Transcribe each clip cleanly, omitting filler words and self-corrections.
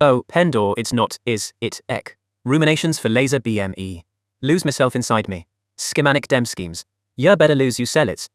Oh, Pendor, it's not, is it, ek. Ruminations for laser BME. Lose myself inside me. Schematic dem schemes. Yeah, better lose you sell it.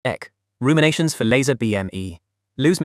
Ek. Ruminations for laser BME. Lose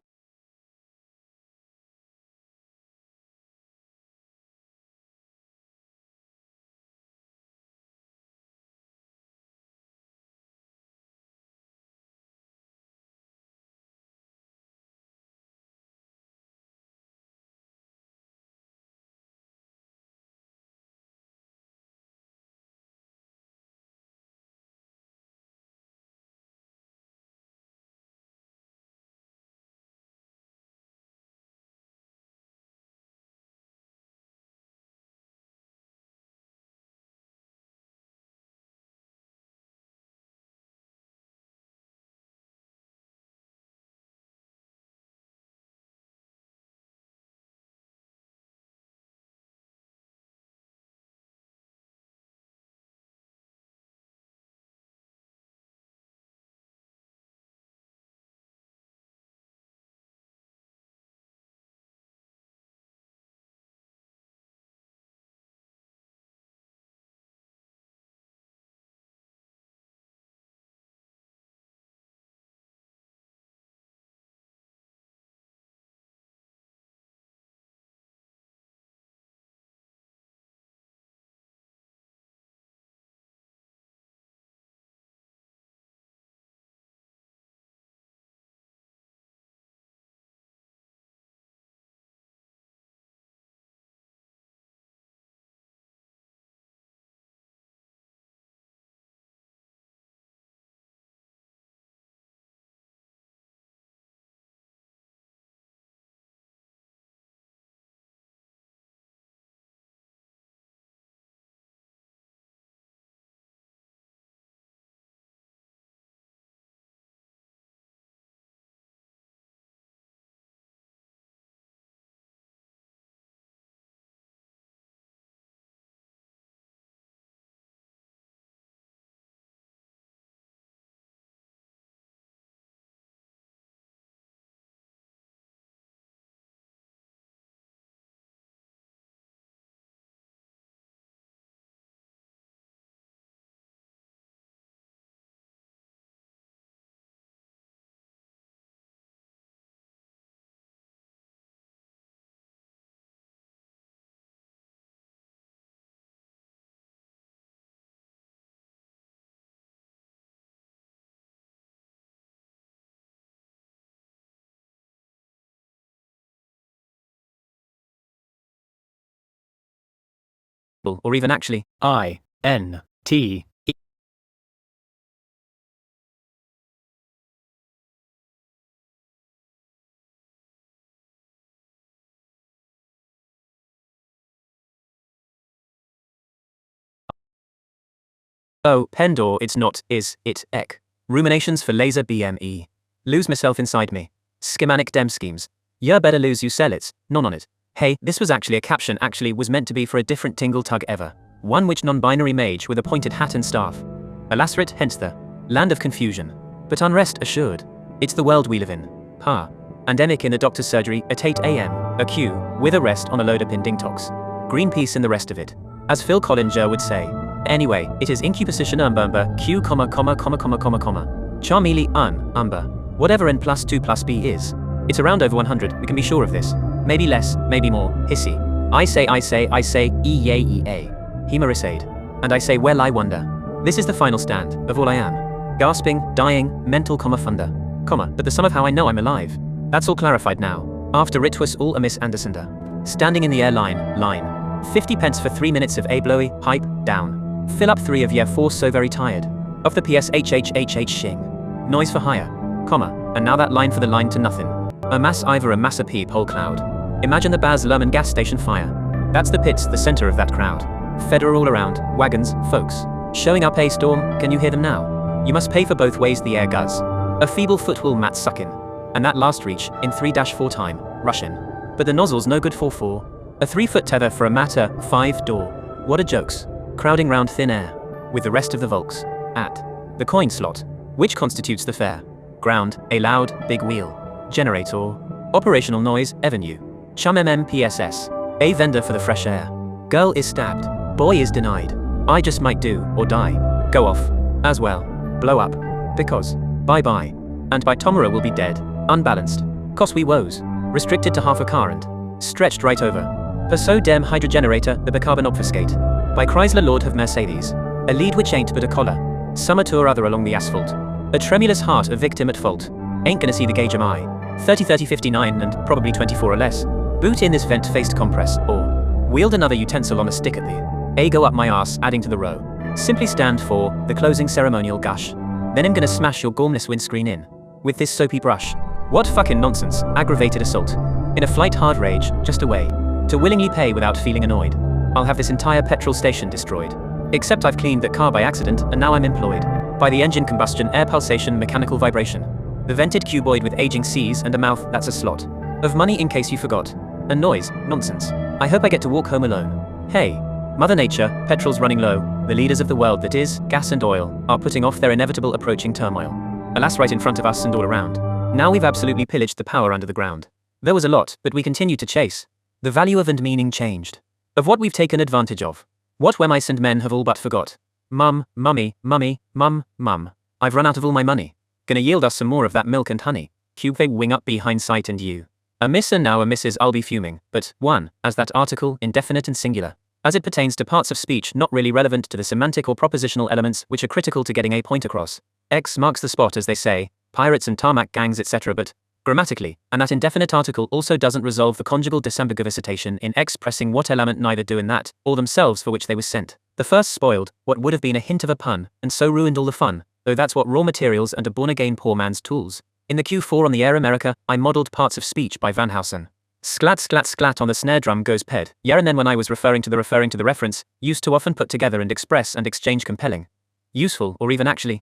useful or even actually INT Oh, Pendor, it's not, is it, ek. Ruminations for laser BME. Lose myself inside me. Schematic dem schemes. Yeah, better lose you sell it, none on it. Hey, this was actually a caption actually was meant to be for a different tingle tug ever. One which non-binary mage with a pointed hat and staff. Alasrit, hence the land of confusion. But unrest assured. It's the world we live in. Ha. Endemic in the doctor's surgery at 8 AM. A queue, with a rest on a load of pindingtox. Greenpeace in the rest of it. As Phil Collinger would say. Anyway, it is incuposition q, charmely umber. Whatever n plus 2 plus b is. It's around over 100, we can be sure of this. Maybe less, maybe more, hissy. I say, e-yay-e-a. Hemerisade. And I say, well, I wonder. This is the final stand, of all I am. Gasping, dying, mental funder. But the sum of how I know I'm alive. That's all clarified now. After it was all a Miss Andersonda. Standing in the air line. 50 pence for 3 minutes of a blowy, hype, down. Fill up 3 of year 4 so very tired. Of the PSHHHH shing. Noise for hire. And now that line for the line to nothing. A mass Ivor a massa peephole cloud. Imagine the Baz Luhrmann gas station fire. That's the pits, the center of that crowd. Federer all around, wagons, folks. Showing up a storm, can you hear them now? You must pay for both ways the air guz. A feeble foot will mat suck in. And that last reach, in 3-4 time, rush in. But the nozzle's no good for 4. A 3-foot tether for a matter, 5 door. What a jokes. Crowding round thin air. With the rest of the Volks. At the coin slot, which constitutes the fair ground, a loud, big wheel. Generator. Operational noise, avenue. Chum MMPSS. A vendor for the fresh air. Girl is stabbed. Boy is denied. I just might do, or die. Go off. As well. Blow up. Because. Bye-bye. And by tomorrow we'll be dead. Unbalanced. Cos we woes. Restricted to half a car and stretched right over. Per so dem hydrogenerator, the bicarbon obfuscate. By Chrysler Lord have Mercedes. A lead which ain't but a collar. Summer tour other along the asphalt. A tremulous heart, a victim at fault. Ain't gonna see the gauge am I. 30 59 and probably 24 or less. Boot in this vent-faced compress, or wield another utensil on a stick at the A go up my ass, adding to the row. Simply stand for the closing ceremonial gush. Then I'm gonna smash your gormless windscreen in with this soapy brush. What fucking nonsense, aggravated assault. In a flight hard rage, just a way to willingly pay without feeling annoyed. I'll have this entire petrol station destroyed. Except I've cleaned that car by accident and now I'm employed by the engine combustion, air pulsation, mechanical vibration. The vented cuboid with aging C's and a mouth that's a slot of money in case you forgot. And noise, nonsense. I hope I get to walk home alone. Hey, Mother Nature, petrol's running low. The leaders of the world that is, gas and oil, are putting off their inevitable approaching turmoil. Alas, right in front of us and all around. Now we've absolutely pillaged the power under the ground. There was a lot, but we continued to chase. The value of and meaning changed. Of what we've taken advantage of. What where mice and men have all but forgot. Mum, mummy, mummy, mum, mum. I've run out of all my money. Gonna yield us some more of that milk and honey. Cube wing up behind sight and you. A miss and now a missus, I'll be fuming. But, 1, as that article, indefinite and singular. As it pertains to parts of speech not really relevant to the semantic or propositional elements which are critical to getting a point across. X marks the spot as they say, pirates and tarmac gangs etc. But, grammatically, and that indefinite article also doesn't resolve the conjugal disambiguicitation in expressing what element neither do in that, or themselves for which they was sent. The first spoiled what would have been a hint of a pun, and so ruined all the fun, though that's what raw materials and a born-again poor man's tools. In the Q4 on the Air America, I modelled parts of speech by Van Housen. Sklat sklat sklat on the snare drum goes ped. Yeah, and then when I was referring to the reference, used to often put together and express and exchange compelling. Useful, or even actually.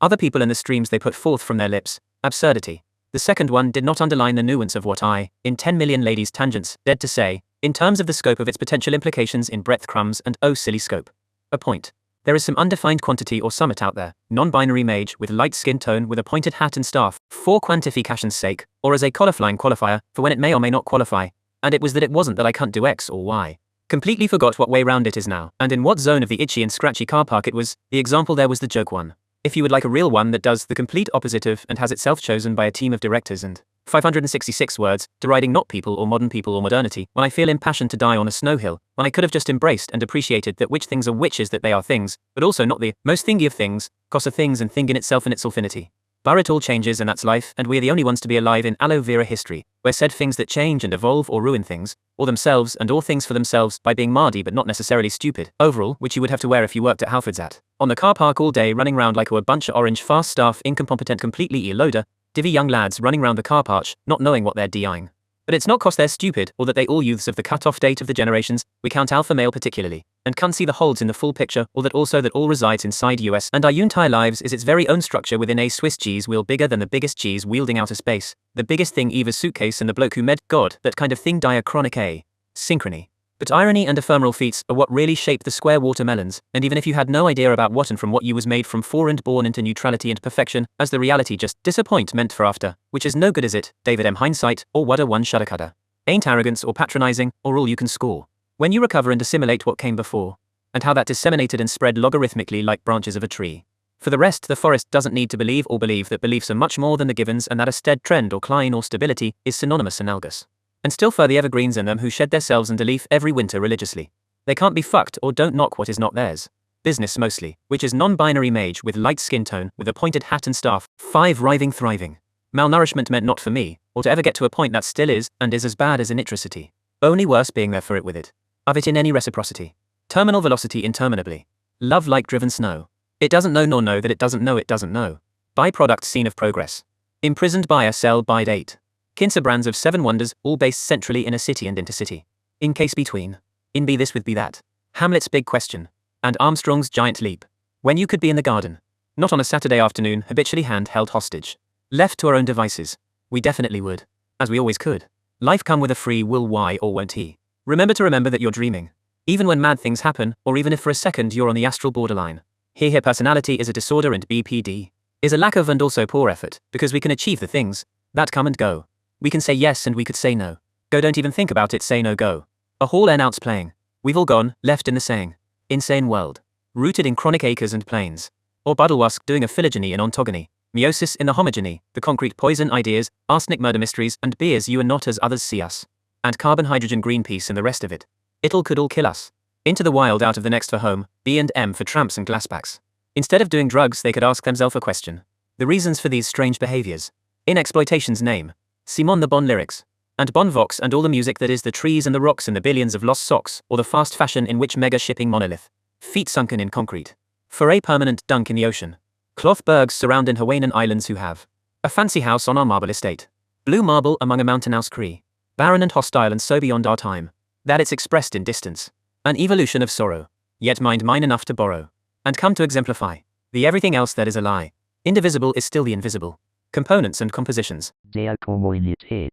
Other people in the streams they put forth from their lips. Absurdity. The second one did not underline the nuance of what I, in 10 million ladies' tangents, dared to say, in terms of the scope of its potential implications in breadcrumbs and oh silly scope. A point. There is some undefined quantity or summit out there, non-binary mage with light skin tone with a pointed hat and staff, for quantification's sake, or as a qualifying qualifier, for when it may or may not qualify, and it was that it wasn't that I can't do X or Y. Completely forgot what way round it is now, and in what zone of the itchy and scratchy car park it was. The example there was the joke one. If you would like a real one that does the complete opposite of and has itself chosen by a team of directors and 566 words, deriding not people or modernity, when I feel impassioned to die on a snow hill, when I could have just embraced and appreciated that which things are which is that they are things, but also not the most thingy of things, cos a things and thing in itself and its selfinity. Bar it all changes and that's life, and we're the only ones to be alive in aloe vera history, where said things that change and evolve or ruin things, or themselves and or things for themselves by being mardy but not necessarily stupid, overall, which you would have to wear if you worked at Halford's at. On the car park all day running round like a bunch of orange fast staff incompetent completely loader, divvy young lads running round the car park, not knowing what they're DIing. But it's not cause they're stupid or that they all youths of the cut-off date of the generations, we count alpha male particularly, and can't see the holds in the full picture, or that also that all resides inside US and our entire lives is its very own structure within a Swiss cheese wheel bigger than the biggest cheese wielding outer space, the biggest thing Eva's suitcase and the bloke who med God, that kind of thing diachronic a synchrony. But irony and ephemeral feats are what really shape the square watermelons, and even if you had no idea about what and from what you was made from for and born into neutrality and perfection, as the reality just disappointment for after, which is no good is it, David M. Hindsight, or wudda one shuddercudder. Ain't arrogance or patronizing, or all you can score. When you recover and assimilate what came before, and how that disseminated and spread logarithmically like branches of a tree. For the rest, the forest doesn't need to believe or believe that beliefs are much more than the givens and that a stead trend or cline or stability is synonymous analogous. And still further evergreens in them who shed their selves and a leaf every winter religiously. They can't be fucked or don't knock what is not theirs. Business mostly, which is non-binary mage with light skin tone, with a pointed hat and staff, 5 writhing thriving. Malnourishment meant not for me, or to ever get to a point that still is, and is as bad as initricity. Only worse being there for it with it. Of it in any reciprocity. Terminal velocity interminably. Love like driven snow. It doesn't know nor know that it doesn't know it doesn't know. Byproduct scene of progress. Imprisoned by a cell by date. Kinsa brands of 7 wonders, all based centrally in a city and intercity. In case between. In be this with be that. Hamlet's big question. And Armstrong's giant leap. When you could be in the garden. Not on a Saturday afternoon, habitually hand-held hostage. Left to our own devices. We definitely would. As we always could. Life come with a free will, why or won't he? Remember that you're dreaming. Even when mad things happen, or even if for a second you're on the astral borderline. Here personality is a disorder and BPD is a lack of and also poor effort, because we can achieve the things that come and go. We can say yes and we could say no. Go, don't even think about it, say no, go. A hall n outs playing. We've all gone, left in the saying. Insane world. Rooted in chronic acres and plains. Or Buddlewask doing a phylogeny in ontogeny. Meiosis in the homogeny, the concrete poison ideas, arsenic murder mysteries and beers you and not as others see us. And carbon hydrogen Greenpeace and the rest of it. It'll could all kill us. Into the wild out of the next for home, B and M for tramps and glassbacks. Instead of doing drugs they could ask themselves a question. The reasons for these strange behaviors. In exploitation's name. Simon the Bon lyrics. And Bon Vox and all the music that is the trees and the rocks and the billions of lost socks, or the fast fashion in which mega shipping monolith. Feet sunken in concrete. For a permanent dunk in the ocean. Cloth bergs surrounding Hawaiian islands who have. A fancy house on our marble estate. Blue marble among a mountain house cree. Barren and hostile and so beyond our time. That it's expressed in distance. An evolution of sorrow. Yet mind mine enough to borrow. And come to exemplify. The everything else that is a lie. Indivisible is still the invisible. Components and compositions. Der Kommunität.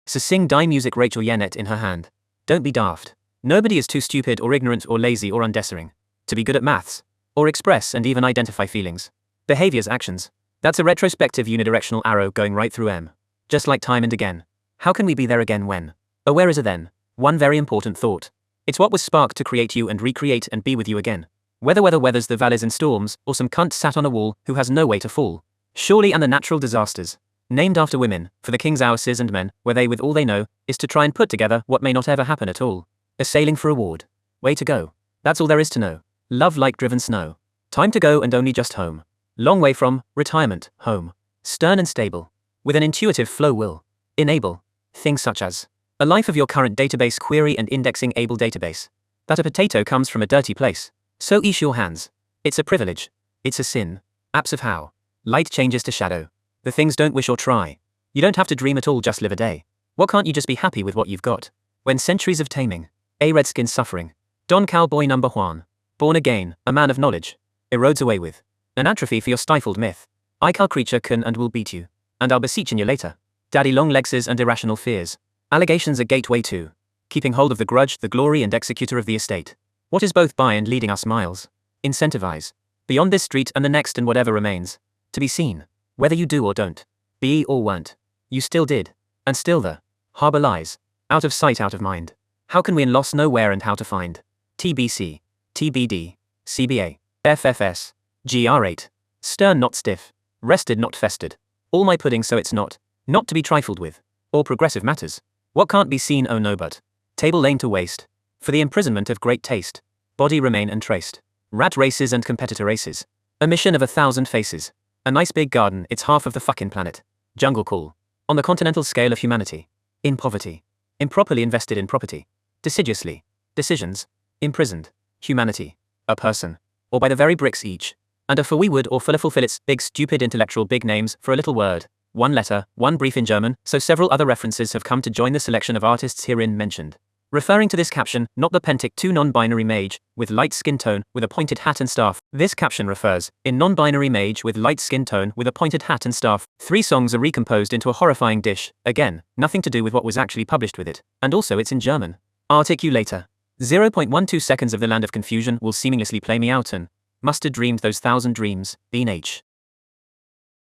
Sing die music Rachel Yennett in her hand. Don't be daft. Nobody is too stupid or ignorant or lazy or undesering. To be good at maths. Or express and even identify feelings. Behaviors, actions. That's a retrospective unidirectional arrow going right through M. Just like time and again. How can we be there again when? Oh, where is a then? One very important thought. It's what was sparked to create you and recreate and be with you again. Whether weathers the valleys and storms, or some cunt sat on a wall who has no way to fall. Surely and the natural disasters. Named after women, for the king's houses and men, where they with all they know, is to try and put together what may not ever happen at all. A sailing for reward. Way to go. That's all there is to know. Love like driven snow. Time to go and only just home. Long way from, retirement, home. Stern and stable. With an intuitive flow will. Enable. Things such as. A life of your current database query and indexing able database. That a potato comes from a dirty place. So ease your hands. It's a privilege. It's a sin. Apps of how. Light changes to shadow. The things don't wish or try. You don't have to dream at all, just live a day. What can't you just be happy with what you've got? When centuries of taming. A redskin suffering. Don Cowboy number Juan. Born again, a man of knowledge. Erodes away with. An atrophy for your stifled myth. I cal creature can and will beat you. And I'll beseeching you later. Daddy long legses and irrational fears. Allegations a gateway to. Keeping hold of the grudge, the glory and executor of the estate. What is both by and leading us miles. Incentivize. Beyond this street and the next and whatever remains. To be seen. Whether you do or don't. Be or weren't. You still did. And still the. Harbor lies. Out of sight, out of mind. How can we in loss know where and how to find? TBC. TBD. CBA. FFS. GR8. Stern not stiff. Rested not festered. All my pudding so it's not to be trifled with. Or progressive matters. What can't be seen oh no but. Table lane to waste. For the imprisonment of great taste. Body remain untraced. Rat races and competitor races. A mission of 1,000 faces. A nice big garden, it's half of the fucking planet. Jungle call. On the continental scale of humanity. In poverty. Improperly invested in property. Decidiously. Decisions. Imprisoned. Humanity. A person. Or by the very bricks each. And a for we would or fulfill its big stupid intellectual big names for a little word. One letter, one brief in German, so several other references have come to join the selection of artists herein mentioned. Referring to this caption, not the Pentic 2 non-binary mage, with light skin tone, with a pointed hat and staff. This caption refers, in non-binary mage with light skin tone, with a pointed hat and staff. 3 songs are recomposed into a horrifying dish, again, nothing to do with what was actually published with it, and also it's in German. Articulator. 0.12 seconds of the Land of Confusion will seamlessly play me out and must have dreamed those 1,000 dreams, Bean H.